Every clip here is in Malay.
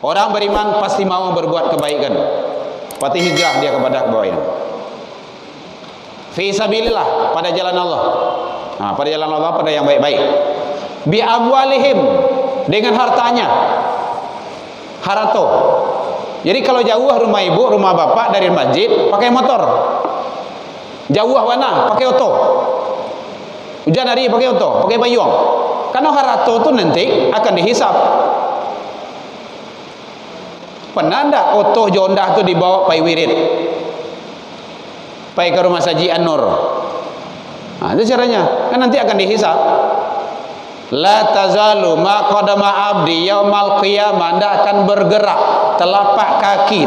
Orang beriman pasti mau berbuat kebaikan, pasti hijrah dia kepada kebaikan. Fi sabilillah, pada jalan Allah. Nah, pada jalan Allah, pada yang baik-baik. Bi amwalihim, dengan hartanya. Harato. Jadi kalau jauh rumah ibu, rumah bapak dari masjid, pakai motor. Jauh mana? Pakai oto. Hujan hari pakai oto, pakai payung. Karena harato itu nanti akan dihisap. Pernah enggak oto jondah tu dibawa pai wirid, pai ke rumah Saji An-Nur? Nah, itu caranya. Kan nanti akan dihisap. La tazalu ma qadama abdi yaumal qiyamah, ndak akan bergerak telapak kaki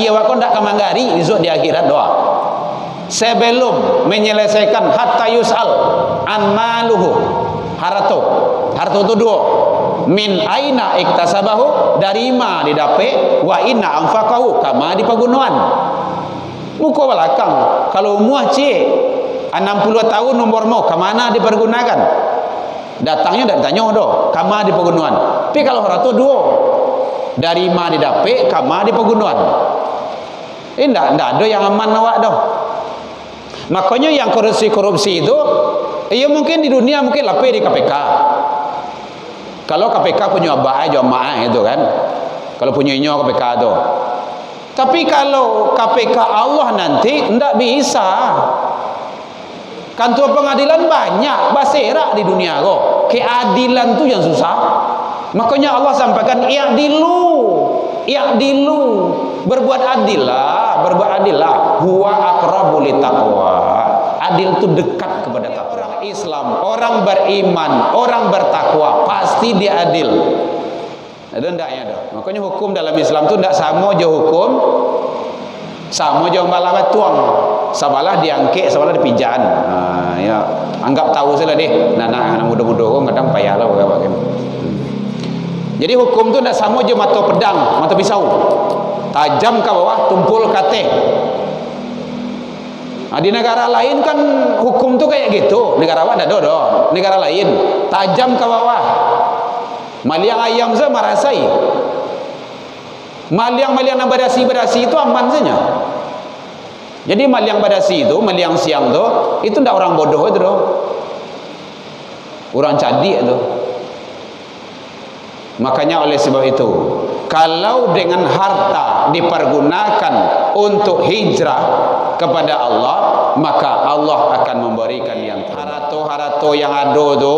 awak kau ndak kamanggari esok di akhirat doa. Sebelum menyelesaikan hatta yus'al an maluhu, harta itu dua. Min aina iktasabahu, dari ma didapat, wa inna anfaqahu, kama di pagunuan. Muka belakang kalau muah cik 60 tahun nomor mau kemana dipergunakan, datangnya dan tanya doh kama di pagunuan. Tapi kalau harta dua, dari ma didapat, kama di pagunuan. Ndak ada yang aman awak doh. Makanya yang korupsi itu, ia mungkin di dunia mungkin lapar di KPK. Kalau KPK punya abah jamaah itu kan, kalau punya inyo KPK itu. Tapi kalau KPK Allah nanti ndak bisa. Kantor pengadilan banyak, baserak di dunia kok. Keadilan tu yang susah. Makanya Allah sampaikan i'dilu, berbuat adillah, huwa aqrabu littaqwa. Adil itu dekat kepada takwa. Orang Islam, orang beriman, orang bertakwa pasti dia adil. Ada ndaknya dah. Makanya hukum dalam Islam tu ndak sama je hukum, sama je malah tuang. Sabalah diangkek, sabalah dipijaan. Ya, anggap tahu saja deh. Anak muda-muda kok kadang payahlah pakai. Jadi hukum tu ndak sama je mata pedang, mata pisau. Tajam ke bawah, tumpul kate. Nah, di negara lain kan hukum tu kayak gitu. Negara awak ada doh. Negara lain tajam ke bawah. Maliang ayam saja marasai. Maliang nak berasi itu aman saja. Jadi maliang badasi itu, maliang siang itu ndak orang bodoh itu doh. Orang cadik itu. Makanya oleh sebab itu, kalau dengan harta dipergunakan untuk hijrah kepada Allah, maka Allah akan memberikan yang harato yang ada tu,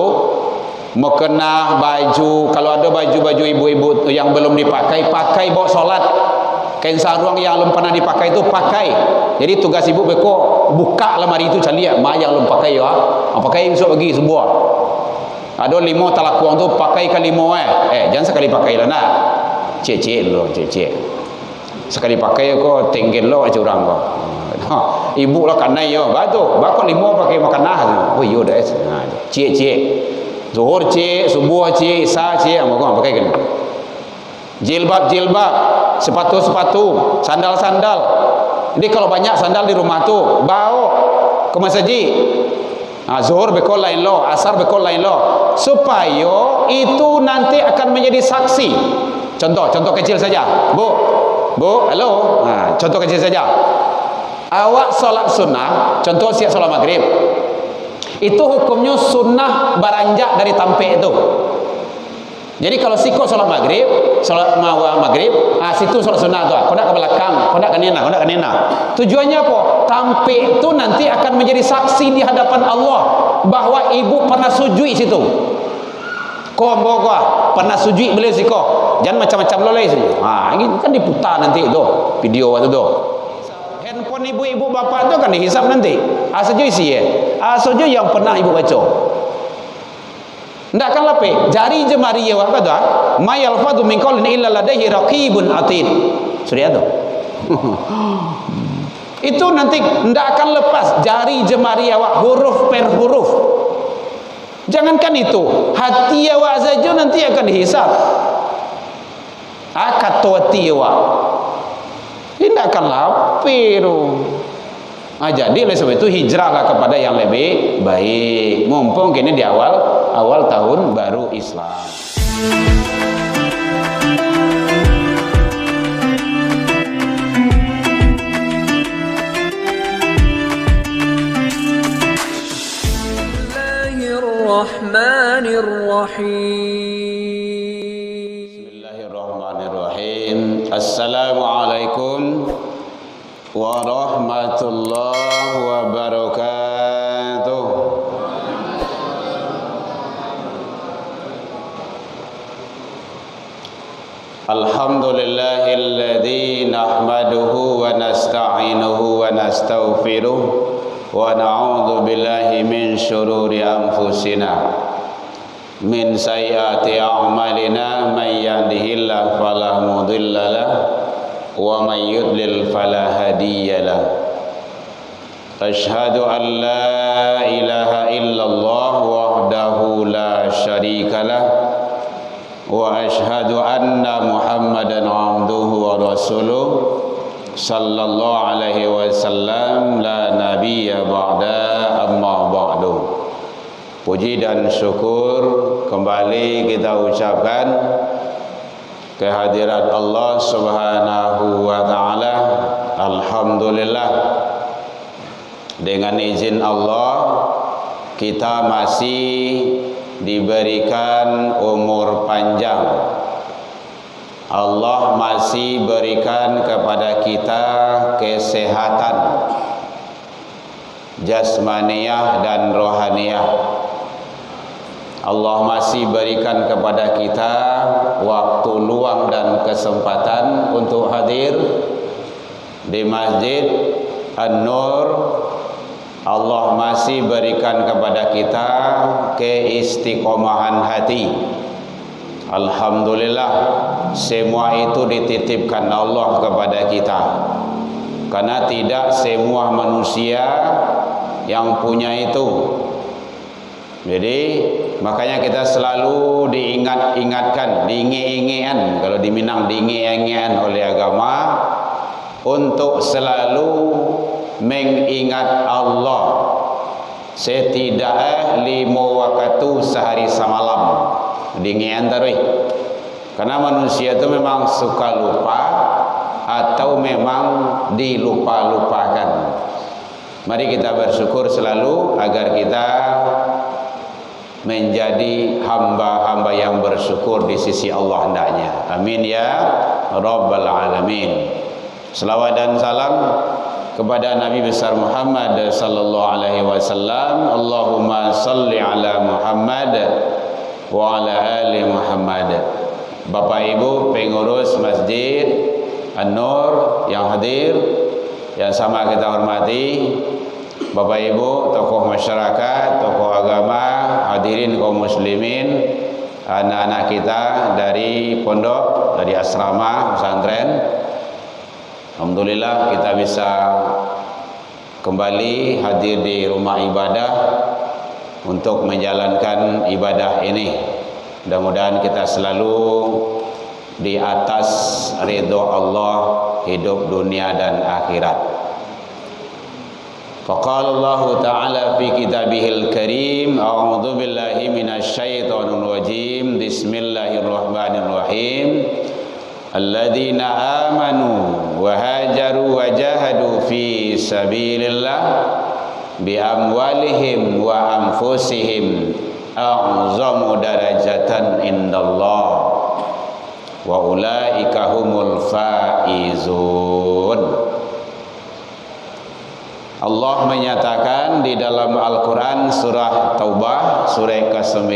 mukena baju, kalau ada baju-baju ibu-ibu yang belum dipakai, pakai bawa solat. Kain sarung yang belum pernah dipakai itu pakai. Jadi tugas ibu beko buka lemari itu cari mak yang belum pakai ya. Pakai besok bagi sebuah. Ada 5 talakuang tu pakai ke 5 jangan sekali pakai lah nak. Cek lo, cek. Sekali pakai kau tenggel lo curang kau. Ibu lah kanai yo, batu. Bakal 5 pakai makan nah. Oh yo dah. Cek. Zuhur cek, subuh cek, isya cek, kau pakai kan. Jilbab, sepatu, sandal. Jadi kalau banyak sandal di rumah tu, bawa ke masjid. Zuhur bekol lain lo, asar bekol lain lo, supaya itu nanti akan menjadi saksi. Contoh kecil saja. Bu, halo. Contoh kecil saja. Awak solat sunnah, contoh siap solat maghrib. Itu hukumnya sunnah beranjak dari tampek itu. Jadi kalau siko solat maghrib, situ solat sunnah tu. Kau nak ke belakang, kau nak ke nena. Tujuannya apa? Tampik tu nanti akan menjadi saksi di hadapan Allah bahawa ibu pernah sujud situ. Kau pernah sujud beli siko. Jangan macam-macam lo lagi. Ini kan diputar nanti tu video waktu tu. Handphone ibu-ibu bapak tu kan dihisap nanti. Saja isi saja yang pernah ibu baca. Ndak kan lape jari jemari ya apa tu ma yalfadu min qaulin illa ladaihi raqibun atid. Sudah tu. Itu nanti ndak akan lepas jari jemari awak huruf per huruf. Jangankan itu, hati awak saja nanti akan dihisap. Kata hati awak tidak akan lapir. Jadi oleh sebab itu hijrahlah kepada yang lebih baik. Mumpung kini di awal tahun baru Islam. الرحيم. بسم الله الرحمن الرحيم. السلام عليكم ورحمة الله وبركاته. الحمد لله الذي نحمده ونستعينه ونستغفره ونعوذ بالله من شرور أنفسنا من سيئات أعمالنا من يهده الله فلا مضل له ومن يضلل فلا هادي له أشهد أن لا إله إلا الله وحده لا شريك له وأشهد أن محمدا عبده ورسوله صلى الله عليه وسلم لا نبي بعد أما بعد. Puji dan syukur kembali kita ucapkan kehadirat Allah Subhanahu wa taala. Alhamdulillah, dengan izin Allah kita masih diberikan umur panjang. Allah masih berikan kepada kita kesehatan jasmaniah dan rohaniah. Allah masih berikan kepada kita waktu luang dan kesempatan untuk hadir di Masjid An-Nur. Allah masih berikan kepada kita keistiqomahan hati. Alhamdulillah, semua itu dititipkan Allah kepada kita, karena tidak semua manusia yang punya itu. Jadi makanya kita selalu diingatkan, diinge-ingean, kalau di Minang diinge-ingean oleh agama untuk selalu mengingat Allah setidak 5 waktu sehari semalam. Diingean tarui, karena manusia itu memang suka lupa atau memang dilupa-lupakan. Mari kita bersyukur selalu agar kita menjadi hamba-hamba yang bersyukur di sisi Allah hendaknya. Amin ya Rabbal Alamin. Selawat dan salam kepada Nabi besar Muhammad sallallahu alaihi wasallam. Allahumma salli ala Muhammad wa ala ali Muhammad. Bapak Ibu pengurus Masjid An-Nur yang hadir, yang sama kita hormati, Bapak Ibu tokoh masyarakat, tokoh agama, hadirin kaum muslimin, anak-anak kita dari pondok, dari asrama pesantren. Alhamdulillah kita bisa kembali hadir di rumah ibadah untuk menjalankan ibadah ini. Mudah-mudahan kita selalu di atas ridho Allah, hidup dunia dan akhirat. Faqala Allah Ta'ala fi kitabihil karim, a'udzu billahi minasyaitonir rajim. Bismillahirrahmanirrahim. Alladzina amanu wa hajaru wa jahadu fi sabilillah bi amwalihim wa anfusihim a'zamu darajatan indallah wa ulaika humul faizun. Allah menyatakan di dalam Al-Quran surah Taubah surah ke-9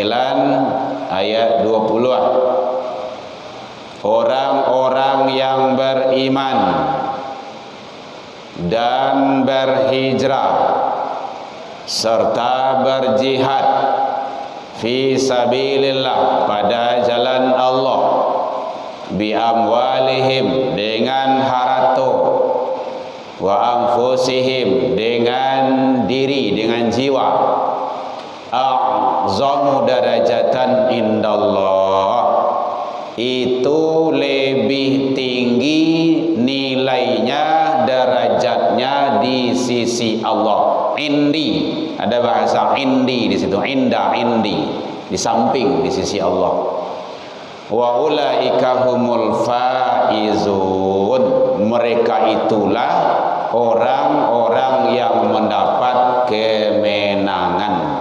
ayat 20, orang-orang yang beriman dan berhijrah serta berjihad fi sabilillah pada jalan Allah, bi amwalihim dengan harta, wa anfusihim dengan diri, dengan jiwa, a'zamu darajatan indallah, itu lebih tinggi nilainya, derajatnya di sisi Allah. Indi, ada bahasa indi di situ, inda, indi, di samping di sisi Allah. Wa ulaika humul faizun, mereka itulah orang-orang yang mendapat kemenangan.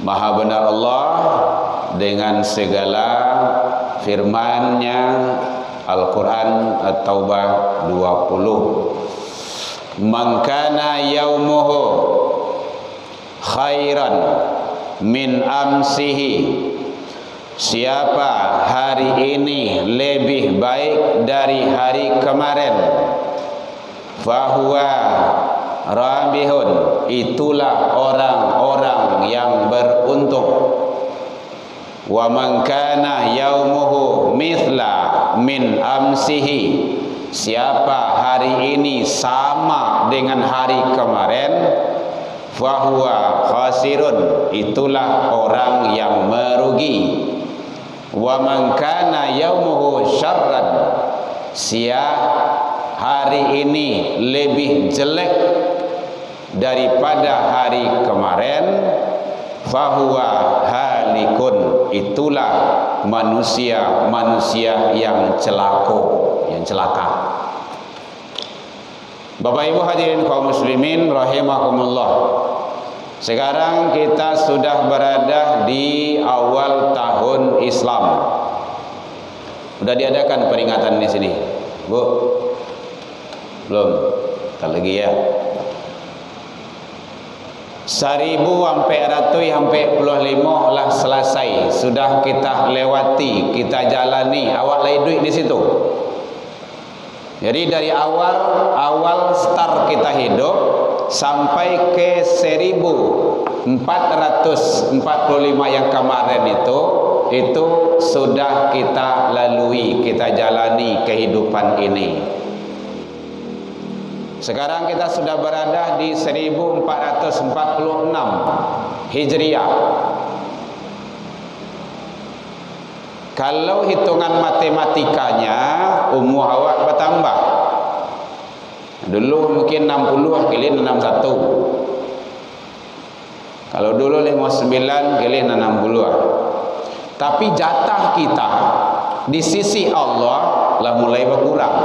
Maha benar Allah dengan segala firman-Nya. Al-Quran At-Taubah 20. Man kana yaumuhu khairan min amsihi, siapa hari ini lebih baik dari hari kemarin, fahuwa rabihun, itulah orang-orang yang beruntung. Wa man kana yaumuhu mithla min amsihi, siapa hari ini sama dengan hari kemarin, fahuwa khasirun, itulah orang yang merugi. Wa man kana yaumuhu syarran, hari ini lebih jelek daripada hari kemarin, fahuwa halikun, itulah manusia yang celaka. Bapak Ibu hadirin kaum muslimin rahimakumullah. Sekarang kita sudah berada di awal tahun Islam. Sudah diadakan peringatan di sini, Bu? Belum? Tak lagi ya. 1445 lah selesai, sudah kita lewati, kita jalani. Awak lagi duit di situ. Jadi dari awal start kita hidup sampai ke 1445 yang kemarin itu sudah kita lalui, kita jalani kehidupan ini. Sekarang kita sudah berada di 1446 Hijriah. Kalau hitungan matematikanya, umur awak bertambah. Dulu mungkin 60 kali 61. Kalau dulu 59 kali 60. Tapi jatah kita di sisi Allah lah mulai berkurang.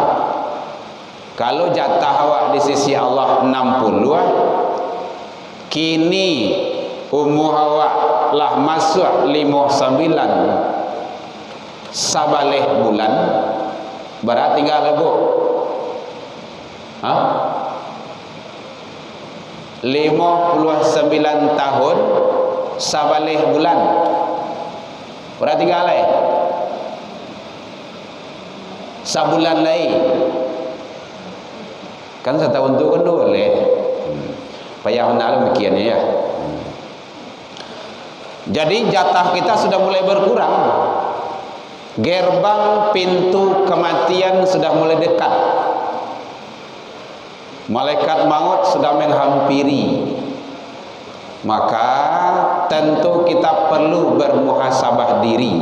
Kalau jatah awak di sisi Allah 60, kini umur awak lah masuk 59 sabaleh bulan, berarti tinggal lebu 59 tahun sabaleh bulan, berarti tinggal sabulan lagi. Kan setahun tu kan boleh. Payah nak demikian ya. Jadi jatah kita sudah mulai berkurang. Gerbang pintu kematian sudah mulai dekat. Malaikat maut sudah menghampiri. Maka tentu kita perlu bermuhasabah diri.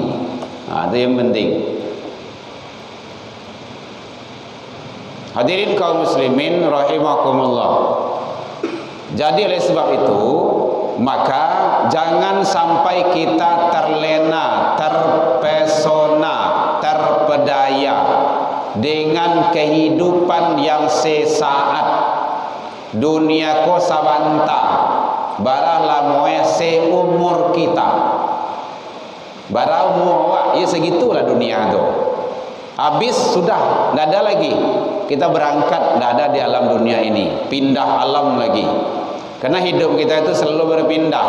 Itu yang penting. Hadirin kaum muslimin rahimakumullah. Jadi oleh sebab itu, maka jangan sampai kita terlena, terpesona, terpedaya dengan kehidupan yang sesaat. Dunia ko sabanta, baranglah moe seumur kita. Barang umur awak, ya segitulah dunia tu. Habis sudah, tidak ada lagi. Kita berangkat, tidak ada di alam dunia ini. Pindah alam lagi. Karena hidup kita itu selalu berpindah.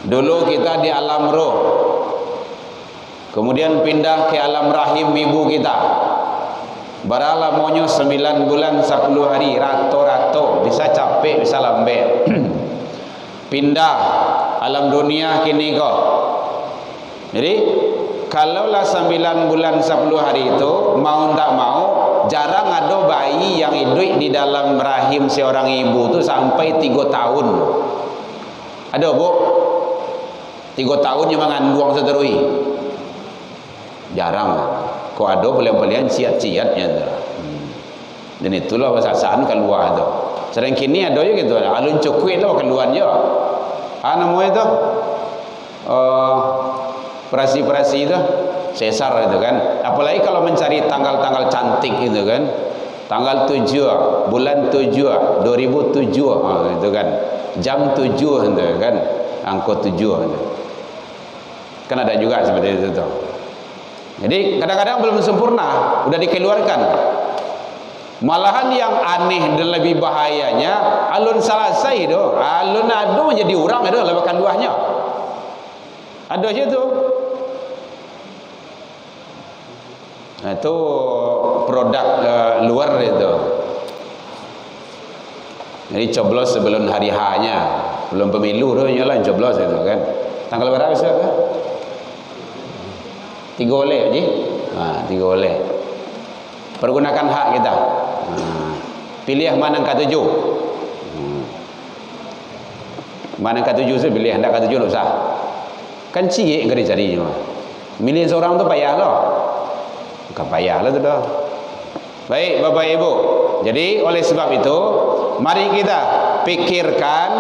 Dulu kita di alam roh, kemudian pindah ke alam rahim ibu kita. Baranglah monyo 9 bulan 10 hari, rato-rato, bisa capek, bisa lambat. Pindah alam dunia kini kok. Jadi kalaulah 9 bulan 10 hari itu, mau tak mau, jarang ada bayi yang hidup di dalam rahim seorang ibu itu sampai 3 tahun. Ada bu? 3 tahun yang mengandung seterusnya. Jarang. Kok ada pelian-pelian siat-siatnya. Dan itulah pasasaan keluar itu. Sering kini ada juga gitu. Alun cukui itu keluar juga. Namanya itu? Operasi-operasi itu sesar itu kan. Apalagi kalau mencari tanggal-tanggal cantik itu kan. tanggal 7 bulan 7 2007 itu kan jam 7 itu kan angka 7 itu. Kan ada juga seperti itu tuh. Jadi kadang-kadang belum sempurna udah dikeluarkan. Malahan yang aneh dan lebih bahayanya alun salasai itu, alun adu menjadi orang itu lebakan luahnya. Ada aja tu. Nah, itu produk luar itu. Jadi coblos sebelum hari H-nya, belum pemilu tu nyalah coblos itu kan. Tanggal berapa sih? 3 oleh je. 3 oleh. Pergunakan hak kita. Pilih mana yang ke-7. Mana yang ke-7 saya pilih, hendak ke-7 tak usah. Kan cik ke dia cari. Milih seorang tu payah lah. Bukan payah lah tu dah. Baik Bapak Ibu. Jadi oleh sebab itu, mari kita pikirkan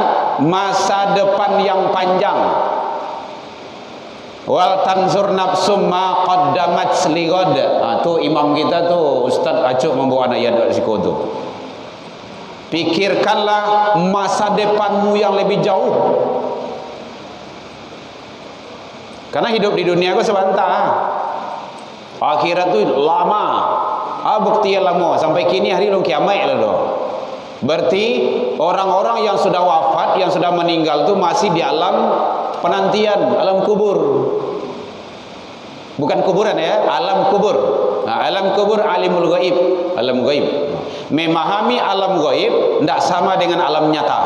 masa depan yang panjang. Wal tanzur nafsum ma qaddamat ligad. Tu imam kita tu Ustaz Acuk membawa anak ayat dari siku tu. Pikirkanlah masa depanmu yang lebih jauh. Karena hidup di dunia itu sebentar. Akhirat tu lama. Bukti yang lama sampai kini hari belum kiamat lah doh. Berarti orang-orang yang sudah wafat, yang sudah meninggal tu masih di alam penantian, alam kubur. Bukan kuburan ya, alam kubur. Alam kubur alimul ghaib, alam ghaib. Memahami alam ghaib tidak sama dengan alam nyata.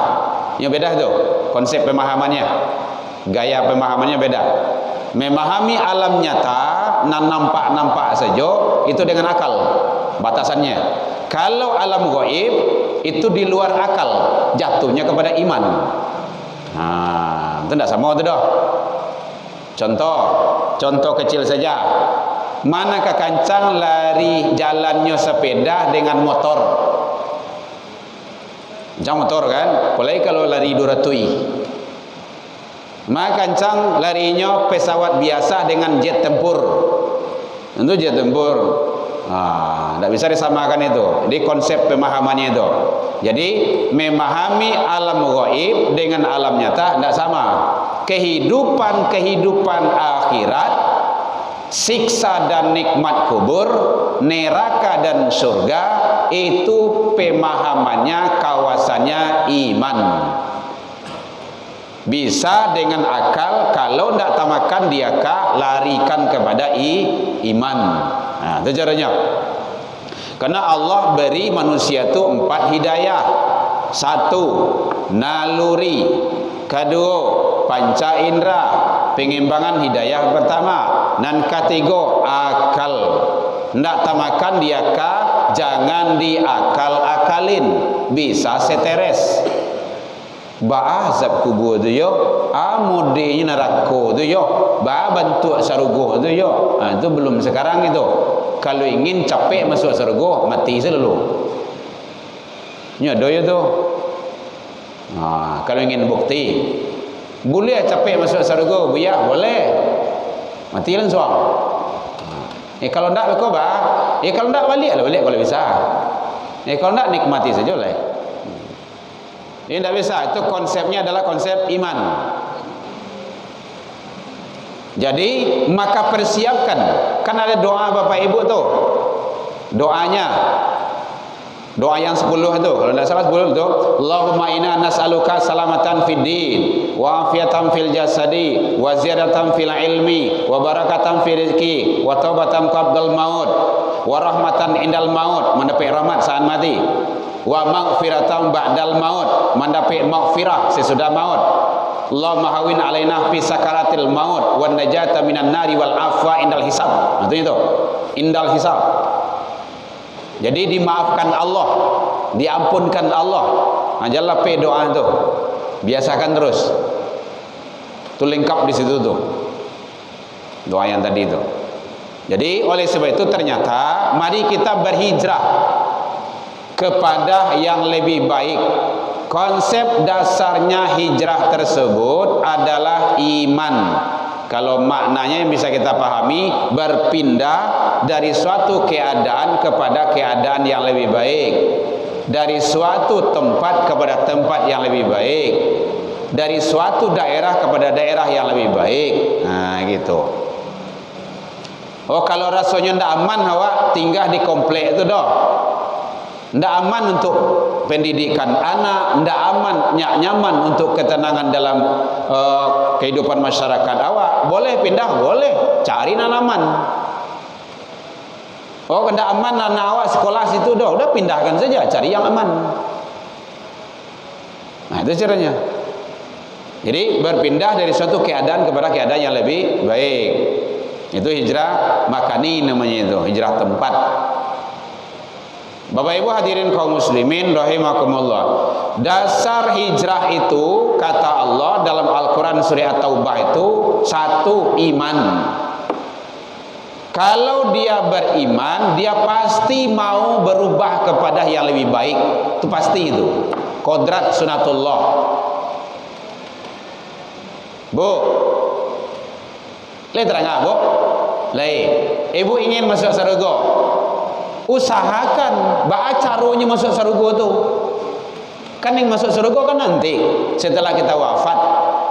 Yang beda tu konsep pemahamannya, gaya pemahamannya beda. Memahami alam nyata, nampak saja itu dengan akal batasannya. Kalau alam ghaib itu di luar akal, jatuhnya kepada iman. Itu tidak sama tu dah. Contoh kecil saja. Manakah kancang lari jalannya sepeda dengan motor? Kancang motor kan? Apalagi kalau lari 200. Maka kancang larinya pesawat biasa dengan jet tempur. Itu jet tempur. Tidak bisa disamakan itu. Di konsep pemahamannya itu. Jadi memahami alam gaib dengan alam nyata tidak sama. Kehidupan akhirat, siksa dan nikmat kubur, neraka dan surga, itu pemahamannya, kawasannya iman. Bisa dengan akal, kalau tidak tamakan dia larikan kepada iman. Itu caranya. Karena Allah beri manusia itu 4 hidayah. 1, naluri. 2, panca indera, pengimbangan hidayah pertama. Dan 3, akal. Ndak tamakan dia jangan diakal-akalin, bisa seteres. Azab kubur tu yo, modenya neraka tu yo, bantu sarugo tu yo. Itu belum sekarang itu. Kalau ingin capek masuk surga, mati selalu. Nyodo ya tu. Kalau ingin bukti, boleh capek masuk surga, buya boleh. Mati langsung. Kalau ndak kau kalau ndak balik kalau bisa. Kalau ndak nikmati saja lah. Ini tidak bisa. Itu konsepnya adalah konsep iman. Jadi maka persiapkan. Kan ada doa Bapak Ibu tu. Doanya. Doa yang 10 itu. Kalau tidak salah 10 itu. Allahumma inna nas'aluka salamatan fid din, wa afiatan fil jasadi, wa ziyadatan fil ilmi, wa barakatan fil rizki, wa taubatan qabdal maut, wa rahmatan indal maut, mendapat rahmat saat mati, wa maghfiratan ba'dal maut, mendapat maghfirah sesudah maut. Allahumma hawin alaina fi sakaratil maut wan najata minan nari wal afwa indal hisab. Itu indal hisab. Jadi dimaafkan Allah, diampunkan Allah. Janganlah doa itu. Biasakan terus. Itu lengkap di situ tuh. Doa yang tadi itu. Jadi oleh sebab itu ternyata mari kita berhijrah kepada yang lebih baik. Konsep dasarnya hijrah tersebut adalah iman. Kalau maknanya yang bisa kita pahami, berpindah dari suatu keadaan kepada keadaan yang lebih baik, dari suatu tempat kepada tempat yang lebih baik, dari suatu daerah kepada daerah yang lebih baik. Nah gitu. Oh kalau rasanya ndak aman awak tinggal di komplek itu dah. Ndak aman untuk pendidikan anak, ndak aman, nyaman untuk ketenangan dalam kehidupan masyarakat awak. Boleh pindah, boleh. Cari aman. Oh ndak aman anak awak sekolah situ dah, udah pindahkan saja, cari yang aman. Nah itu caranya. Jadi berpindah dari suatu keadaan kepada keadaan yang lebih baik. Itu hijrah makani namanya, itu hijrah tempat. Bapak Ibu hadirin kaum muslimin rahimakumullah. Dasar hijrah itu kata Allah dalam Al-Qur'an surah At-Taubah itu satu, iman. Kalau dia beriman, dia pasti mau berubah kepada yang lebih baik. Itu pasti itu. Kodrat sunatullah. Bu, le terang Bu? Le, ibu ingin masuk surga. Usahakan baca caranya masuk surga tu. Kan yang masuk surga kan nanti setelah kita wafat,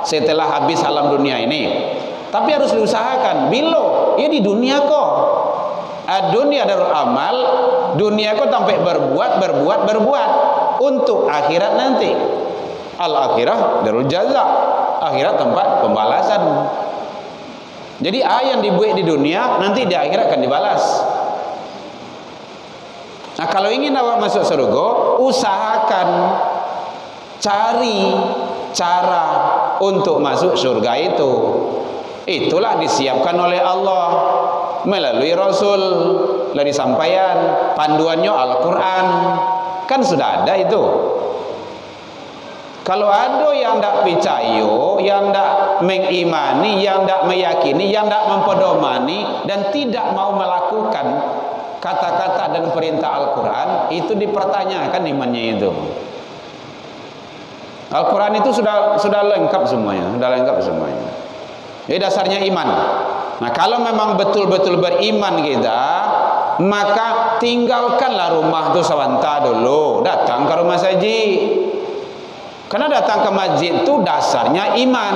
setelah habis alam dunia ini. Tapi harus diusahakan. Bila ya di dunia kok. Dunia darul amal, dunia kok sampai berbuat untuk akhirat nanti. Al-akhirah darul jaza. Akhirat tempat pembalasan. Jadi yang dibuat di dunia nanti di akhirat akan dibalas. Nah kalau ingin awak masuk surga, usahakan cari cara untuk masuk surga itu. Itulah disiapkan oleh Allah melalui Rasul, dari sampaian panduannya Al-Quran. Kan sudah ada itu. Kalau ada yang tidak percaya, yang tidak mengimani, yang tidak meyakini, yang tidak mempedomani dan tidak mau melakukan kata-kata dan perintah Al-Quran, itu dipertanyakan imannya itu. Al-Quran itu sudah lengkap semuanya, Jadi dasarnya iman. Nah kalau memang betul-betul beriman kita, maka tinggalkanlah rumah itu sebentar dulu, datang ke rumah saji. Karena datang ke masjid itu dasarnya iman.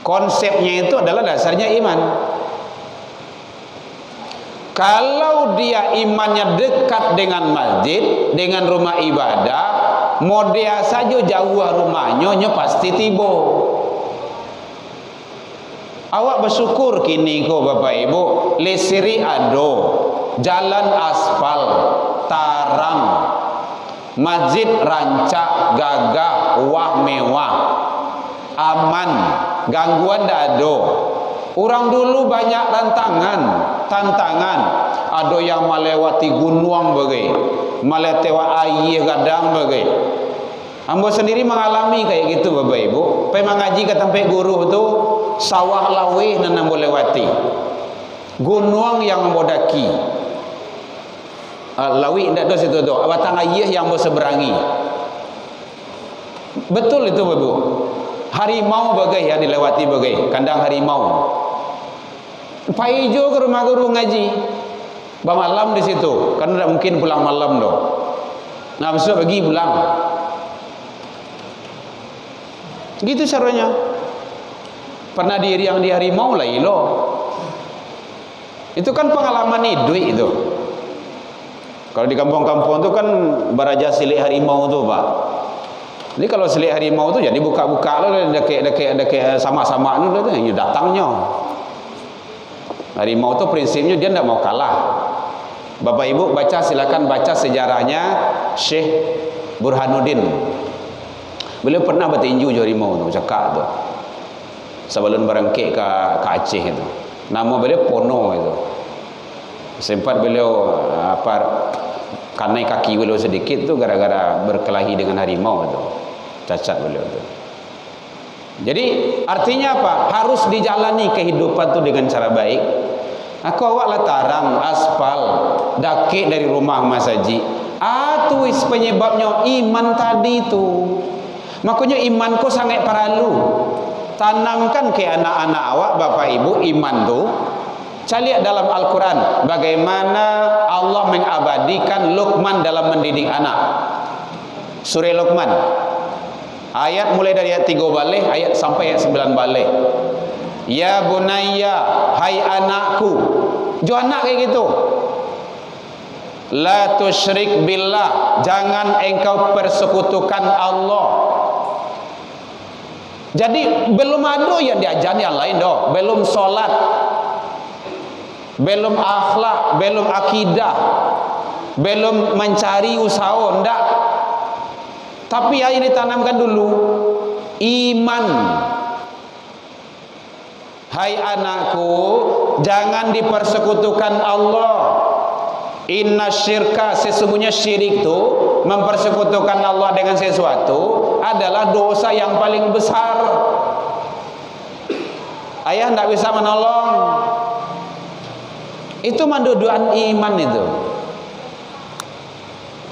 Konsepnya itu adalah dasarnya iman. Kalau dia imannya dekat dengan masjid, dengan rumah ibadah, mau dia saja jauh rumahnya pasti tiba. Awak bersyukur kini ko Bapak Ibu, lesiri ado, jalan aspal, tarang, masjid rancak, gagah, wah mewah, aman, gangguan dak ada. Orang dulu banyak tantangan. Ada yang melewati gunung bagai, melewati air gadang bagai. Ambo sendiri mengalami kayak gitu Bapak Ibu. Pemang ngaji ke tempat guru tu sawah laweh nan ambo lewati. Gunung yang ambo daki. Lawi ndak do situ do. Batang air yang ambo seberangi. Betul itu Bapak Ibu. Harimau bagai yang dilewati bagai, kandang harimau. Paijo ke rumah guru ngaji. Malam di situ, kan tidak mungkin pulang malam doh. Nah besok pagi pulang. Gitu caranya. Pernah diri yang di harimau lah ilo. Itu kan pengalaman hidup itu. Kalau di kampung-kampung itu kan baraja silik harimau tu Pak. Jadi kalau silik harimau tu jadi buka-buka lah dekat sama-sama tu datangnya. Harimau tu prinsipnya dia tidak mau kalah. Bapak Ibu silakan baca sejarahnya Syekh Burhanuddin. Beliau pernah bertinju harimau tu, cakap tu. Sebelum berangkit ke Aceh itu. Nama beliau Pono itu. Sempat beliau kanai kaki beliau sedikit tu gara-gara berkelahi dengan harimau itu. Cacat beliau tu. Jadi artinya apa? Harus dijalani kehidupan tu dengan cara baik. Aku awak tarang aspal daki dari rumah Mas Haji. Tu penyebabnya iman tadi tu. Makanya imanku sangat perlu. Tanamkan ke anak-anak awak Bapak Ibu iman tu. Cari lihat dalam Al-Quran bagaimana Allah mengabadikan Luqman dalam mendidik anak. Surah Luqman, ayat mulai dari ayat 3 balik ayat sampai ayat 9 balik. Ya bunayya, hai anakku. Jo anak kayak gitu. La tusyrik billah, jangan engkau persekutukan Allah. Jadi belum ada yang diajar yang lain doh, belum solat, belum akhlak, belum akidah, belum mencari usaha, ndak. Tapi yang ditanamkan dulu iman. Hai anakku, jangan dipersekutukan Allah. Inna syirka, sesungguhnya syirik itu mempersekutukan Allah dengan sesuatu adalah dosa yang paling besar. Ayah tidak bisa menolong. Itu manduduan iman itu.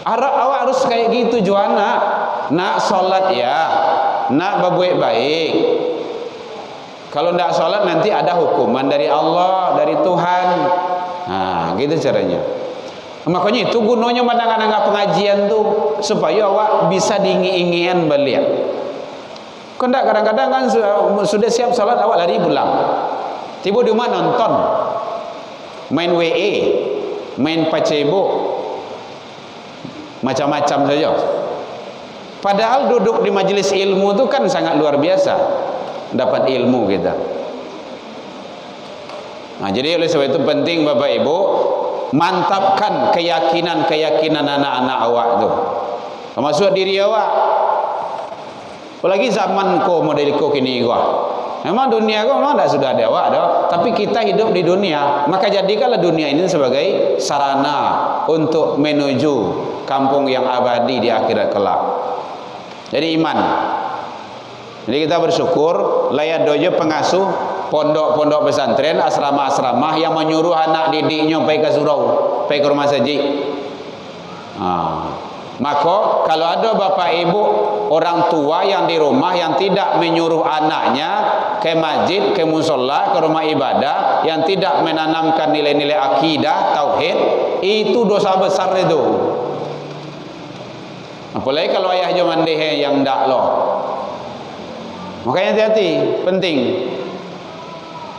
Awak harus kayak gitu Joana. Nak sholat ya, nak berbuat baik. Kalau tidak sholat nanti ada hukuman dari Allah, dari Tuhan. Nah, gitu caranya. Makanya itu gunanya mendengar pengajian tuh supaya awak bisa diingi-ingian balik. Kau tidak kadang-kadang kan sudah siap sholat awak lari pulang. Tiba di rumah nonton, main WE, main Facebook, macam-macam saja. Padahal duduk di majelis ilmu itu kan sangat luar biasa, dapat ilmu kita. Nah, jadi oleh sebab itu penting Bapak Ibu mantapkan keyakinan anak-anak awak tu, termasuk diri awak. Apalagi zaman ko model ko kini gua. Memang dunia ko memang tak sudah ada awak dah, tapi kita hidup di dunia, maka jadikanlah dunia ini sebagai sarana untuk menuju kampung yang abadi di akhirat kelak. Jadi iman. Jadi kita bersyukur layak dojo pengasuh pondok-pondok pesantren, asrama-asrama yang menyuruh anak didiknya pergi ke surau, pergi ke rumah saji. Maka kalau ada bapak ibu orang tua yang di rumah yang tidak menyuruh anaknya ke masjid, ke musola, ke rumah ibadah, yang tidak menanamkan nilai-nilai akidah, tauhid, itu dosa besar itu. Apalagi kalau ayah zaman deh yang ndak loh. Makanya hati-hati, penting.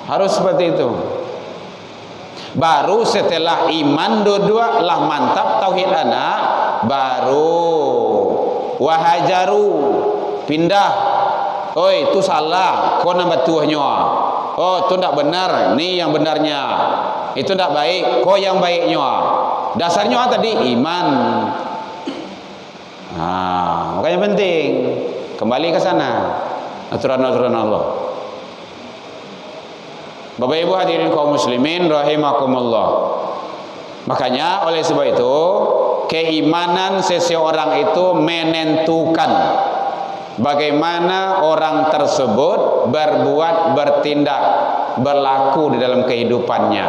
Harus seperti itu. Baru setelah iman dua-dua lah mantap tauhid anak, baru wahajaru pindah. Oi, itu salah, kau nambah tuahnya. Oh, itu tidak benar, ni yang benarnya. Itu tidak baik, kau yang baiknya. Dasarnya tadi iman. Nah, makanya penting kembali ke sana. Aturan-aturan Allah. Bapak Ibu hadirin kaum muslimin rahimakumullah. Makanya oleh sebab itu keimanan seseorang itu menentukan bagaimana orang tersebut berbuat, bertindak, berlaku di dalam kehidupannya.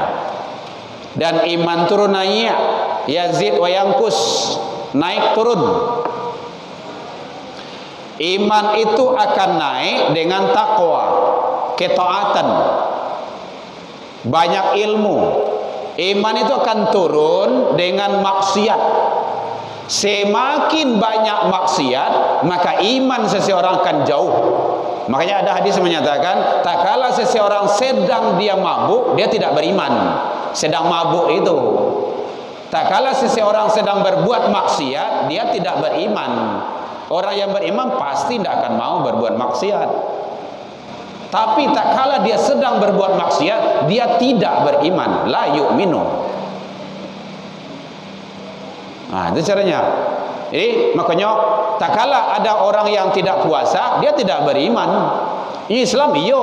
Dan iman turun naik, yazid wa yanqus, naik turun. Iman itu akan naik dengan takwa, ketaatan, banyak ilmu. Iman itu akan turun dengan maksiat. Semakin banyak maksiat, maka iman seseorang akan jauh. Makanya ada hadis menyatakan, tak kala seseorang sedang dia mabuk, dia tidak beriman. Sedang mabuk itu. Tak kala seseorang sedang berbuat maksiat, dia tidak beriman. Orang yang beriman pasti tidak akan mau berbuat maksiat. Tapi tak kala dia sedang berbuat maksiat, dia tidak beriman. La yu'minu. Nah, itu caranya. Jadi makanya tak kala ada orang yang tidak puasa, dia tidak beriman. Islam iyo,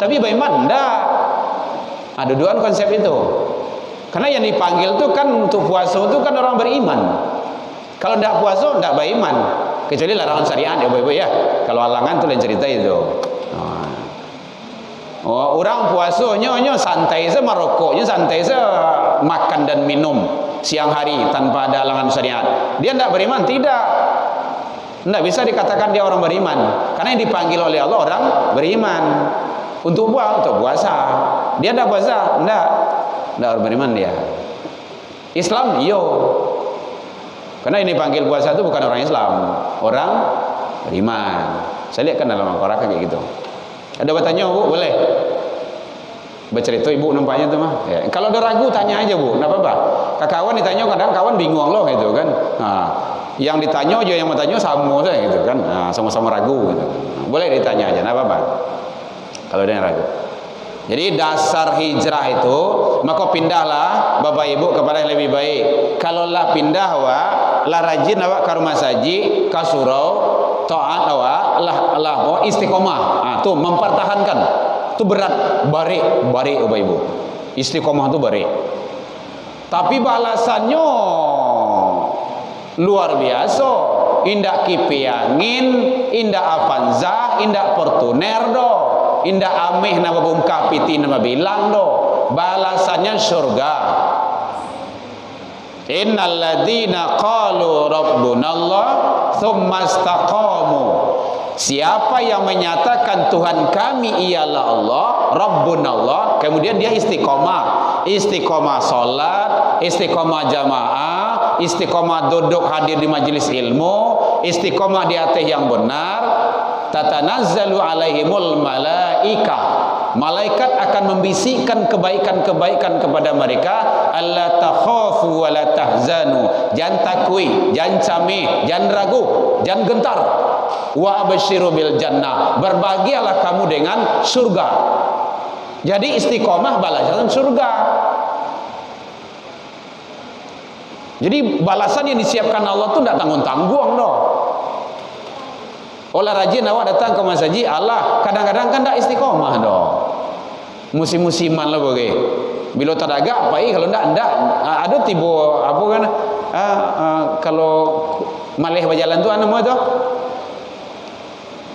tapi beriman enggak. Ada dua konsep itu. Karena yang dipanggil itu kan untuk puasa itu kan orang beriman. Kalau tidak puasa tidak beriman. Kecuali larangan syariat ya Bapak ya. Kalau halangan itu lain cerita itu. Oh, orang puasanya santai saja, merokoknya santai saja, makan dan minum siang hari tanpa ada halangan syariat. Dia tidak beriman, tidak. Tidak bisa dikatakan dia orang beriman. Karena yang dipanggil oleh Allah orang beriman. Untuk puasa, dia tidak puasa, tidak. Ndak orang beriman dia. Islam yo. Karena ini panggil puasa itu bukan orang Islam, orang beriman. Saya lihat kan dalam Al-Qur'an kayak gitu. Ada bertanya, Bu, boleh? Bercerita ibu nampaknya tuh mah. Ya. Kalau ada ragu tanya aja, Bu, enggak apa-apa. Kawan ditanya kadang kawan bingung loh gitu kan. Nah, yang ditanya aja yang mau tanya sama saya gitu kan. Nah, sama-sama ragu gitu. Nah, boleh ditanya aja, enggak apa-apa. Kalau ada yang ragu. Jadi dasar hijrah itu, maka pindahlah Bapak Ibu kepada yang lebih baik. Kalau lah pindah awak, lah rajin awak ke rumah saji, ke surau, taat awak, lah istiqomah. Ah, tuh mempertahankan. Itu berat, barik Bapak Ibu. Istiqomah itu barik. Tapi balasannya luar biasa. Indak kipi angin, indak Avanza, indak Fortuner do. Indak ameh nama bungkah piti nama bilang do. Balasannya surga. Innal ladzina qalu rabbunallah tsumma istaqamu. Siapa yang menyatakan Tuhan kami ialah Allah, Rabbunallah, kemudian dia istiqomah. Istiqomah salat, istiqomah jamaah, istiqomah duduk hadir di majelis ilmu, istiqomah di atas yang benar. Tatanazzalu alaihimul malaika. Malaikat akan membisikkan kebaikan-kebaikan kepada mereka. Alla takhafu wa la tahzanu. Jangan takui, jangan camih, jangan ragu, jangan gentar. Wa absyiru bil jannah. Berbahagialah kamu dengan surga. Jadi istiqomah balasan surga. Jadi balasan yang disiapkan Allah itu tidak tanggung-tanggung doh. Olah rajin awak datang ke masjid Allah, kadang-kadang kan tak istiqomah doh. Musim-musiman lah bagai. Bila tak ada apa kalau ndak ada tiba apa kan? Kalau malih berjalan tu anu tu.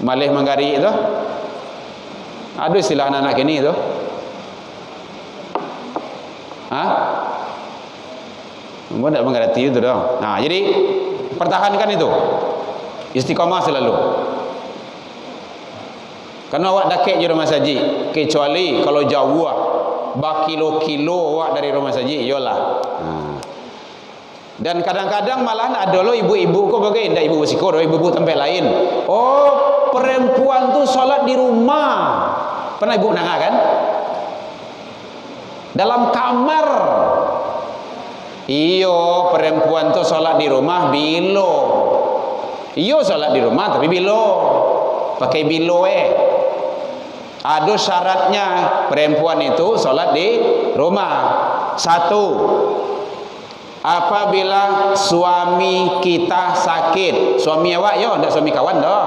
Malih menggari itu. Ada istilah anak-anak ini tu. Mbak tak mengerti itu dong. Nah, jadi pertahankan itu. Istiqamah selalu. Karena awak dakek je rumah saji, kecuali kalau jauh berkilo-kilo awak dari rumah saji, yolah. Dan kadang-kadang malahan ada lo ibu-ibu kok bagai ndak ibu bersiko, ibu-ibu tempat lain. Oh, perempuan tu solat di rumah. Pernah ibu nangah kan? Dalam kamar. Iyo, perempuan tu solat di rumah bilo. Iyo solat di rumah tapi bilo. Pakai bilo Ada syaratnya perempuan itu solat di rumah. Satu, apabila suami kita sakit, suami awak yo, ndak suami kawan dah.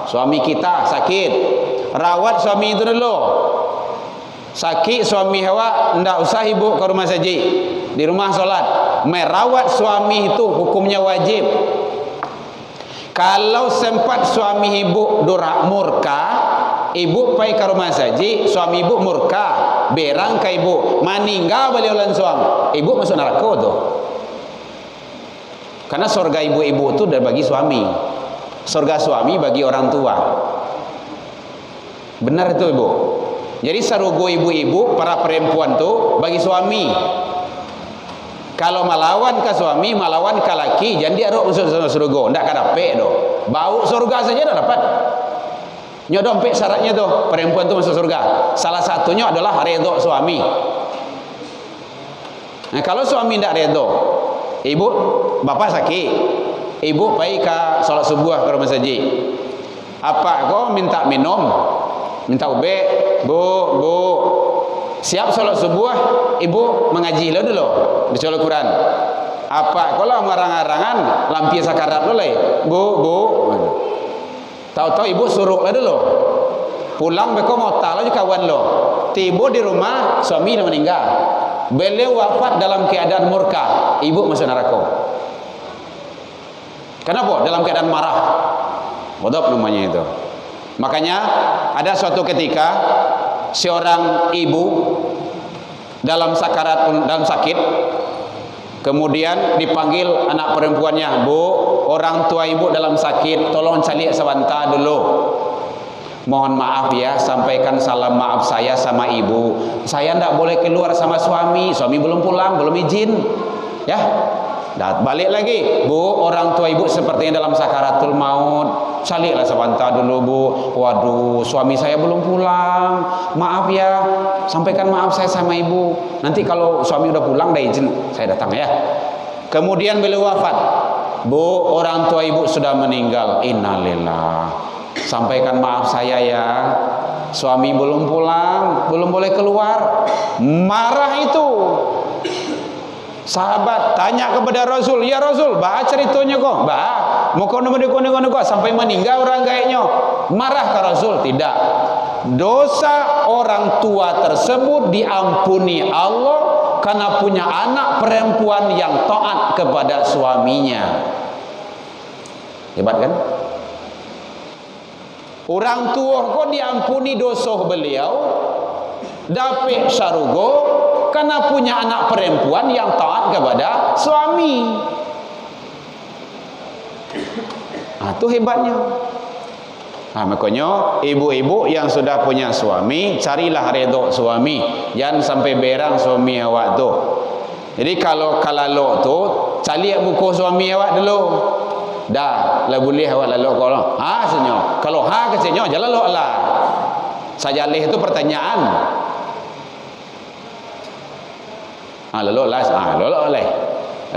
Suami kita sakit, rawat suami itu dulu. Sakit suami awak, ndak usah ibu ke rumah saji, di rumah solat. Merawat suami itu hukumnya wajib. Kalau sempat suami ibu durak murka, ibu pai ke rumah saji, suami ibu murka, berang ke ibu, meninggal beliau lan suami, ibu masuk neraka tuh. Karena surga ibu-ibu itu udah bagi suami, surga suami bagi orang tua. Benar itu ibu. Jadi sarugo ibu-ibu para perempuan tuh bagi suami. Kalau melawan ke suami, melawan ke laki, jangan dia rok masuk surga, ndak kan dapat doh. Bau surga saja dah dapat. Nyodompek syaratnya tuh perempuan tuh masuk surga. Salah satunya adalah redha suami. Nah, kalau suami ndak redha, ibu bapak sakit, ibu pergi ke salat subuh ke rumah saji. Apa kau minta minum, minta ube, bu, siap salat subuh, ibu mengaji lo dulu, baca Al-Quran. Apa kalau marang-arangan lampi sakarat lo bu. Tahu-tahu ibu suruh lah dulu. Pulang beko mau tahu kawan lo. Tiba di rumah suami dah meninggal. Beliau wafat dalam keadaan murka, ibu masuk neraka. Kenapa? Dalam keadaan marah. Ghadab namanya itu. Makanya ada suatu ketika seorang ibu dalam sakarat, dalam sakit, kemudian dipanggil anak perempuannya, bu, orang tua ibu dalam sakit, tolong cari sebentar dulu. mohon maaf ya, sampaikan salam maaf saya sama ibu. Saya tidak boleh keluar sama suami belum pulang, belum izin. Ya, dan balik lagi, bu, orang tua ibu sepertinya dalam sakaratul maut. Saliklah sebentar dulu, bu. Waduh, suami saya belum pulang. Maaf ya, sampaikan maaf saya sama ibu. Nanti kalau suami udah pulang, dah izin saya datang ya. Kemudian beliau wafat. Bu, orang tua ibu sudah meninggal. Innalillah. Sampaikan maaf saya ya. Suami belum pulang, belum boleh keluar. Marah itu. Sahabat tanya kepada Rasul, ya Rasul, bah ceritanya kok, bah, mau kau nombor kau sampai meninggal orang gaiknya. Marah ke Rasul? Tidak. Dosa orang tua tersebut diampuni Allah karena punya anak perempuan yang taat kepada suaminya. Hebat kan? Orang tua kok diampuni dosa beliau, dapat syarga karena punya anak perempuan yang taat kepada suami. Itu hebatnya. Makanya ibu-ibu yang sudah punya suami, carilah redha suami, jangan sampai berang suami awak tu. Jadi kalau kalalo tu, cari buku suami awak dulu. Dah, lah boleh awak lalu kalau senyo. Kalau ke senyo, jalan lo lah. Sajalih itu pertanyaan. Lalu lah,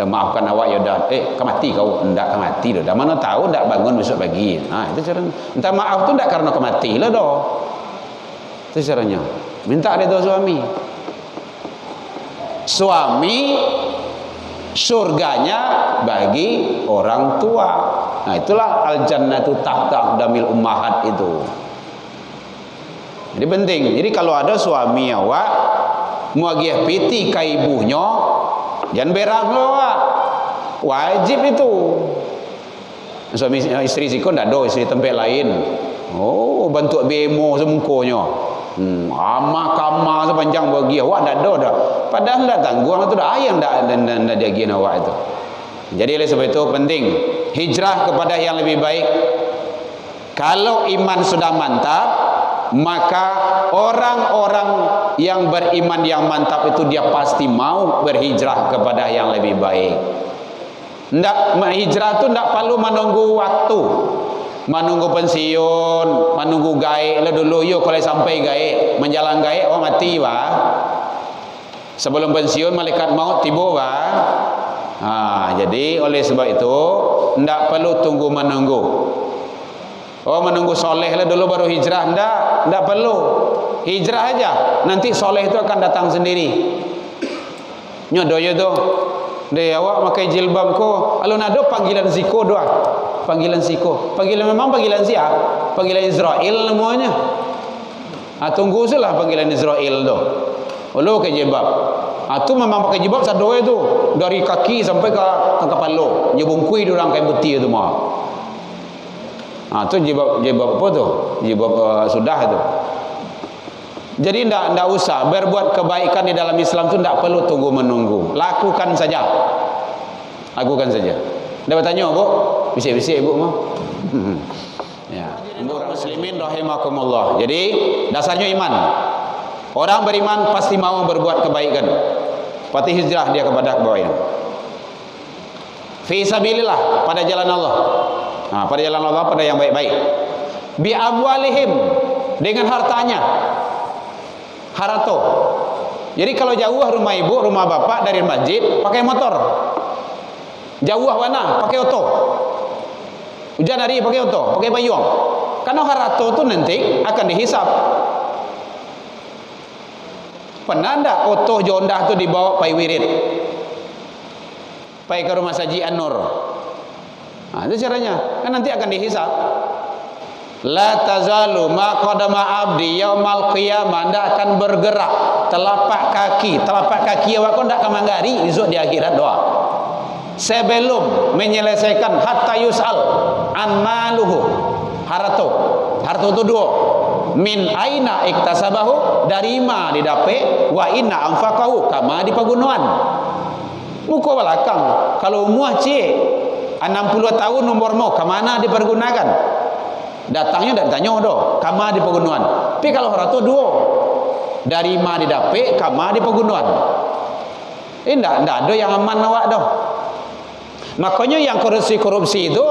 maafkan awak ya dah. Kemati kau, enggak kemati dah. Mana tahu enggak bangun besok pagi. Itu cara. Minta maaf tu enggak karena kemati lah dah. Itu caranya. Minta redha suami. Suami surganya bagi orang tua. Itulah al-jannatu tahta aqdamil ummahat itu. Jadi penting. Jadi kalau ada suami awak muagiah piti ka ibunya, jangan berang awak. Wajib itu. Suami istri siko ndak ada, istri tempat lain. Bentuk bemo semungkonya. Kama sepanjang bagi awak ndak ada dah. Padahal ndak tanggung itu dah ayang ndak diagian awak itu. Jadi oleh sebab itu penting hijrah kepada yang lebih baik. Kalau iman sudah mantap, maka orang-orang yang beriman yang mantap itu dia pasti mau berhijrah kepada yang lebih baik. Hijrah itu tidak perlu menunggu waktu, menunggu pensiun, menunggu gaek lah dulu. Yuk kalau sampai gaek, menjalan gaek, mati wah. Sebelum pensiun malaikat maut tiba wah. Jadi oleh sebab itu tidak perlu tunggu menunggu. Menunggu soleh lah dulu baru hijrah. Tidak perlu. Hijrah aja. Nanti soleh itu akan datang sendiri. Nyodoyo tu. Dia awak pakai jilbab ko. Alun ada panggilan ziko doa. Panggilan ziko. Panggilan memang panggilan siapa? Panggilan Israel namanya. Tunggu salah panggilan Israel tu. Lalu ke jilbab. Itu memang pakai jilbab sadoe tu. Dari kaki sampai ke kepala. Nyebungkui orang kain putih tu mah. Itu jilbab apa tu? Jilbab sudah tu. Jadi tidak usah berbuat kebaikan di dalam Islam tu tidak perlu tunggu menunggu. Lakukan saja. Lakukan saja. Dah bertanya bu? Bisik-bisik ibu mah. Ya. Orang muslimin rahimakumullah. Jadi dasarnya iman. Orang beriman pasti mau berbuat kebaikan. Pasti hijrah dia kepada kebaikan. Fi sabilillah, pada jalan Allah. Pada jalan Allah, pada yang baik-baik. Bi amwalihim, dengan hartanya. Harato. Jadi kalau jauh rumah ibu, rumah bapak dari masjid, pakai motor. Jauh mana? Pakai oto. Hujan hari pakai oto, pakai payung. Karena harato itu nanti akan dihisap. Pernah enggak oto jondah itu dibawa pai wirid? Pai ke rumah Saji An-Nur. Itu caranya. Kan nanti akan dihisap. La tazalu ma qadama abdi yaumal qiyamah, ndak akan bergerak telapak kaki awak kau ndak akan manggari esok di akhirat doa. Sebelum menyelesaikan hatta yus'al an maluhu. Harta itu dua. Min aina iktasabahu, dari ma didapat, wa inna anfaqahu, kama di pagunuan. Muka belakang. Kalau umuh cik 60 tahun umur mau, ke mana dipergunakan? Datangnya tidak ditanya doh, kama di pegunungan. Tapi kalau orang tu duo, dari ma di dapik, kama di pegunungan. Tidak ada yang aman awak doh. Makanya yang korupsi itu,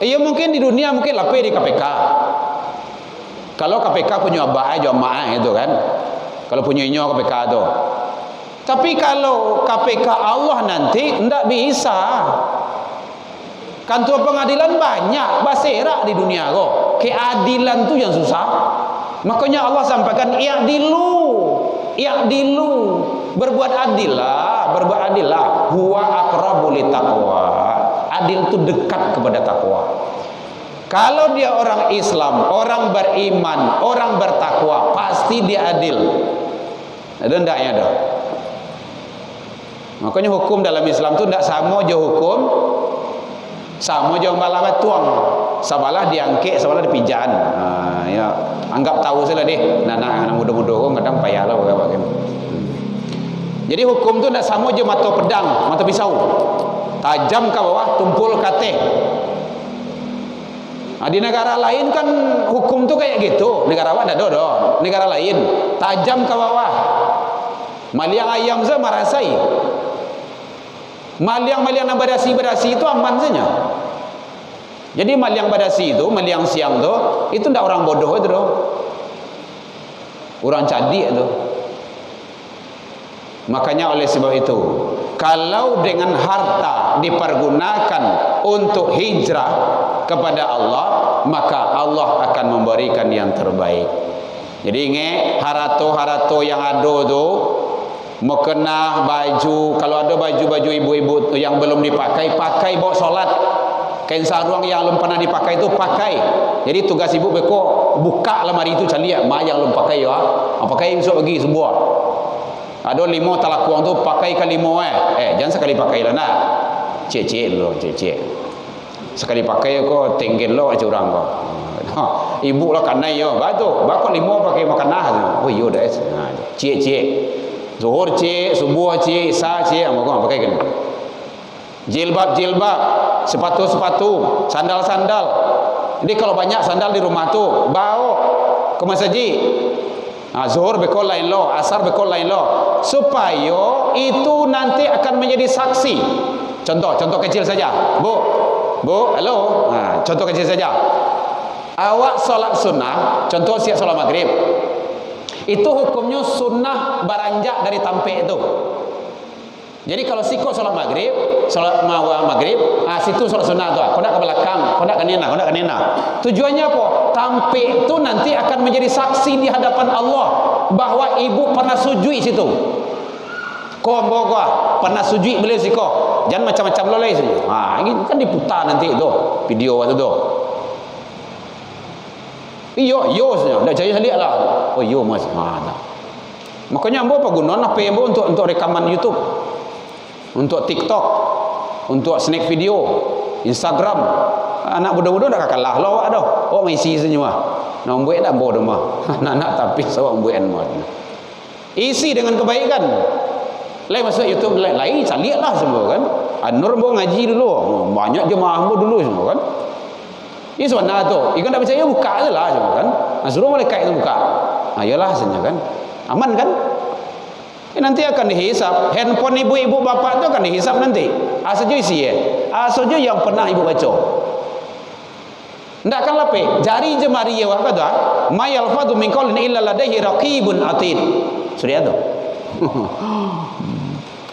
ya mungkin di dunia mungkin lapih di KPK. Kalau KPK punya abah aja mak itu kan. Kalau punya inyo KPK tu. Tapi kalau KPK Allah nanti tidak bisa. Kantor pengadilan banyak, baserak di dunia kok. Keadilan tu yang susah. Makanya Allah sampaikan i'dilu, berbuat adillah, huwa aqrabu littaqwa. Adil tu dekat kepada takwa. Kalau dia orang Islam, orang beriman, orang bertakwa, pasti dia adil. Ada ndaknya dah. Makanya hukum dalam Islam tu ndak sama je hukum, sama je malah batuang, sabalah diangkek, sabalah dipijan. Ya anggap tahu saja deh. Anak muda-muda kok kadang payahlah bagaimana. Jadi hukum tu ndak sama je mata pedang, mata pisau. Tajam ke bawah, tumpul ke atas. Di negara lain kan hukum tu kayak gitu. Negara awak ada doh. Negara lain tajam ke bawah. Maliang ayam saya marasai. Maliang badasi itu aman saja. Jadi maliang badasi itu, maliang siang tu, itu ndak orang bodoh itu doh. Orang cadik itu. Makanya oleh sebab itu, kalau dengan harta dipergunakan untuk hijrah kepada Allah, maka Allah akan memberikan yang terbaik. Jadi ingat harato yang ada tu, mukena baju, kalau ada baju-baju ibu-ibu yang belum dipakai, pakai bawa solat. Kain sarung yang belum pernah dipakai itu pakai. Jadi tugas ibu beko buka lemari itu cari mak yang belum pakai ya. Pakai besok bagi sebuah. Ada 5 talakuang tu pakai ke 5 jangan sekali pakai lah nak. Cek dulu, cek. Sekali pakai kau tenggel lo aja orang kau. Ibu lah kanai yo, batu. Bakal 5 pakai makanah. Oh yo dah. Cek. Zuhur cek, subuh cek, isya cek, apa pakai kan. Jilbab, sepatu, sandal. Jadi kalau banyak sandal di rumah tu, bawa ke masjid. Zuhur bekol lain lo, asar bekol lain lo, supaya itu nanti akan menjadi saksi. Contoh kecil saja. Bu, halo. Contoh kecil saja. Awak solat sunnah, contoh siap solat maghrib. Itu hukumnya sunnah beranjak dari tampek itu. Jadi kalau siko solat maghrib, situ solat sunnah tu. Kau nak ke belakang, kau nak ke nena. Tujuannya apa? Tampek itu nanti akan menjadi saksi di hadapan Allah bahwa ibu pernah sujud situ. Kau pernah sujud boleh siko. Jangan macam-macam lo lagi. Ini kan diputar nanti tu video waktu tu. Yo saja. Dah jaya lihat lah. Oh yo mas. Makanya ambo apa gunaan apa ambo untuk rekaman YouTube, untuk TikTok, untuk snack video, Instagram. Anak muda-muda dah kalah lah awak dah. Awak mesti semua. Nak buat dah bodoh mah. Anak tapi sawak buat mah. Isi dengan kebaikan. Lain masuk YouTube lain carilah semua kan. Anur mau ngaji dulu. Banyak jemaah dulu semua kan. Ini sunnah tu. Ikan tak percaya buka ajalah semua kan. Suruh malaikat itu buka. Ayolah saja kan. Aman kan? Nanti akan dihisap. Handphone ibu-ibu bapak tu akan dihisap nanti. Saja isi saja yang pernah ibu baca. Ndak akan lapik. Jari jemari awak kata, "Ma yalfadhu min qawlin illa ladaihi raqibun atid." Sudah tu.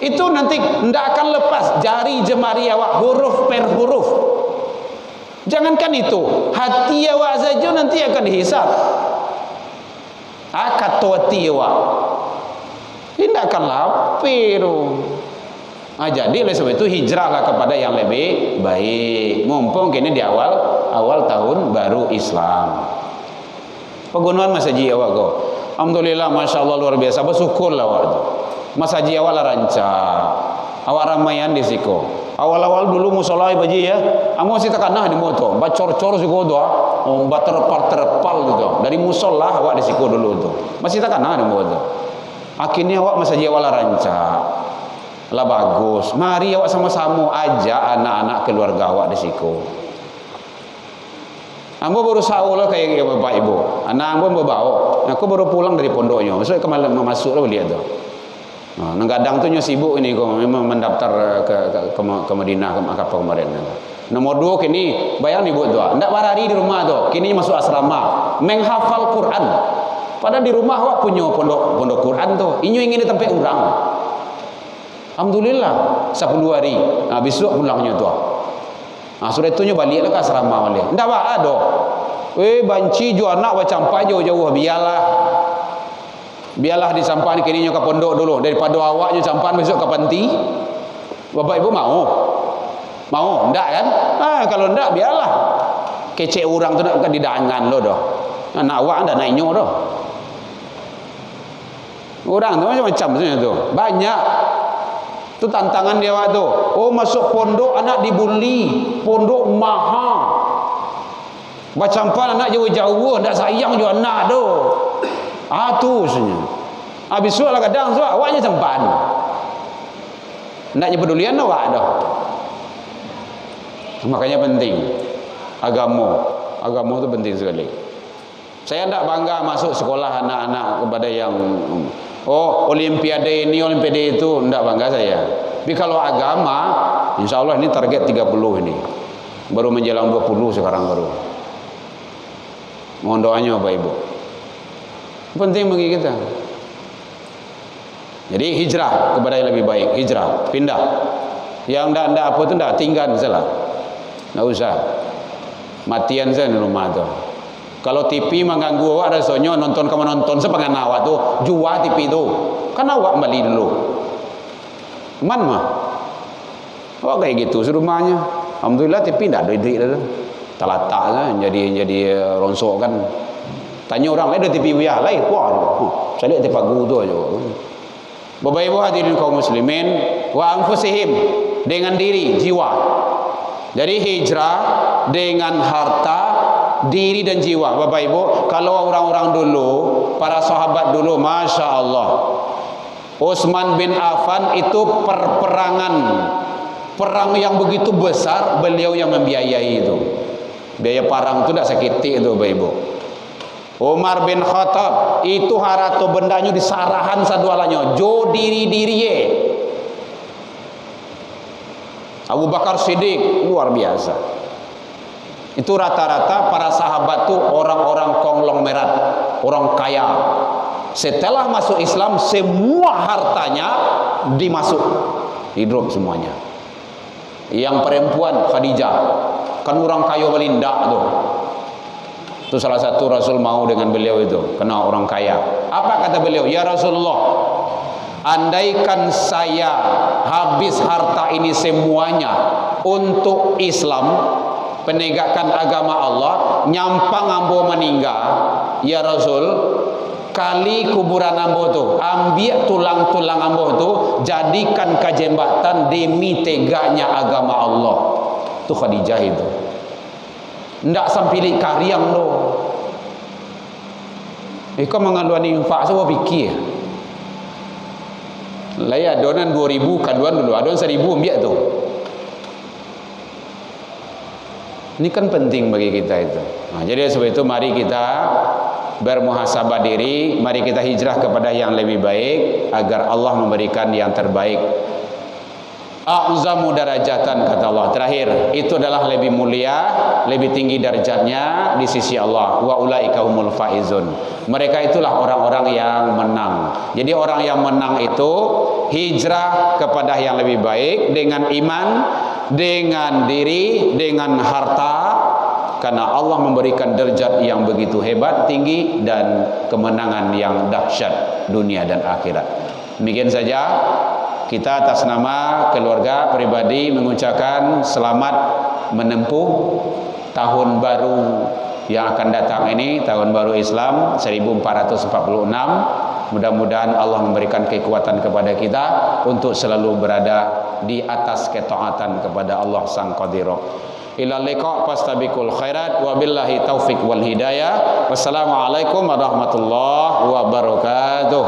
Itu nanti ndak akan lepas jari jemari awak huruf per huruf. Jangankan itu, hati awak saja nanti akan dihisap. Kata hati awak tidak akan lapir. Jadi oleh sebab itu hijrahlah kepada yang lebih baik. Mumpung kini di awal tahun baru Islam. Pegunungan Mas Haji awak kau. Alhamdulillah, masya Allah luar biasa. Bersyukurlah awak tu. Mas Haji awak lah rancak. Awak ramaian di siko. Awal-awal dulu musola baji ya. Amo sih takanah di motor. Bacor-cor siko doa. Terpal gitu. Dari musola awak di siko dulu tu. Masih takanah di motor. Akhirnya awak Mas Haji awak lah rancak. Lah bagus. Mari awak sama-sama ajak anak-anak keluarga awak di siku. Ambo baru sahur lah kayak bapak ibu. Anak ambo berbau. Aku baru pulang dari pondoknya. Maksudnya kemarin masuk lah lihat tu. Nah, kadang tu nyo sibuk ini kok memang mendaftar ke Madinah ke apa kemarin. Nomor 2 kini bayang nih buat doa. Ndak barari di rumah tu. Kini masuk asrama, menghafal Quran. Padahal di rumah awak punya pondok Quran tu. Inyo ingin di tempat orang. Alhamdulillah 10 hari. Nah, besok pulangnya tu. Nah, sudah itu nyo balik lah ke asrama balik. Ndak ba ado. Banci jo anak bacampa jauh-jauh biarlah disampan kini nyo ke pondok dulu daripada awak nyo campan besok ke panti. Bapak ibu mau? Mau? Ndak kan? Kalau ndak biarlah. Kecek orang tu nak ke didangan lo dah. Anak awak ndak naik nyo dah. Orang tu macam-macam tu. Banyak. Tu tantangan dia waktu. Oh, masuk pondok anak dibuli. Pondok mahal. Bacampan anak jauh-jauh, ndak sayang juga anak tu. Tu sebenarnya. Habis suara kadang suara awaknya sempan. Ndaknya pedulian awak dah. Makanya penting agama itu penting sekali. Saya tidak bangga masuk sekolah anak-anak kepada yang olimpiade ini olimpiade itu, tidak bangga saya. Tapi kalau agama, insya Allah ini target 30 ini, baru menjelang 20 sekarang baru. Mohon doanya Bapak Ibu, penting bagi kita. Jadi hijrah kepada yang lebih baik, hijrah, pindah. Yang tidak apa itu tidak tinggal salah. Nggak usah matian saja di rumah tu. Kalau TV mengganggu awak rasanya nonton kamu nonton sepangan awak tu jual TV tu kan awak beli dulu man mah awak kayak gitu serumahnya. Alhamdulillah TV tidak ada duit dah talatak kan jadi ronsok kan. Tanya orang lain ada TV biar lain puas saya lihat TV pagu tu aja. Bapak Ibu hadirin kaum muslimin wa anfusihim dengan diri jiwa. Jadi hijrah dengan harta, diri dan jiwa. Bapak Ibu, kalau orang-orang dulu, para sahabat dulu, Masya Allah, Utsman bin Affan itu perang yang begitu besar, beliau yang membiayai itu. Biaya perang itu tidak sakiti itu Bapak Ibu. Umar bin Khattab itu harta bendanya disarahan sadualanya, jo diri-diri ye. Abu Bakar Siddiq luar biasa. Itu rata-rata para sahabat tuh orang-orang konglomerat, orang kaya. Setelah masuk Islam semua hartanya dimasuk, hidup semuanya. Yang perempuan Khadijah, kan orang kaya belindak tuh. Itu salah satu Rasul mau dengan beliau itu, kena orang kaya. Apa kata beliau? Ya Rasulullah, andaikan saya habis harta ini semuanya untuk Islam, penegakan agama Allah, nyampang ambo meninggal, ya Rasul, kali kuburan ambo tu, ambil tulang-tulang ambo tu, jadikan kajembatan demi tegaknya agama Allah. Tu Khadijah itu. Ndak sampilik kariang lo. Kau mengaluan infak semua fikir. Lah ya adonan 2000 kaduan dulu, adonan 1000 ambil tu. Ini kan penting bagi kita itu. Nah, jadi sebab itu mari kita bermuhasabah diri, mari kita hijrah kepada yang lebih baik agar Allah memberikan yang terbaik. A'zamu darajatan kata Allah. Terakhir, itu adalah lebih mulia, lebih tinggi darjatnya di sisi Allah. Wa ulaika humul faizun. Mereka itulah orang-orang yang menang. Jadi orang yang menang itu hijrah kepada yang lebih baik dengan iman, dengan diri, dengan harta, karena Allah memberikan derajat yang begitu hebat, tinggi, dan kemenangan yang dahsyat dunia dan akhirat. Demikian saja kita atas nama keluarga pribadi mengucapkan selamat menempuh tahun baru yang akan datang ini, tahun baru Islam 1446. Mudah-mudahan Allah memberikan kekuatan kepada kita untuk selalu berada di atas ketaatan kepada Allah Sang Qadir. Ila liqa fastabiqul khairat wa billahi taufik wal hidayah. Wassalamualaikum warahmatullahi wabarakatuh.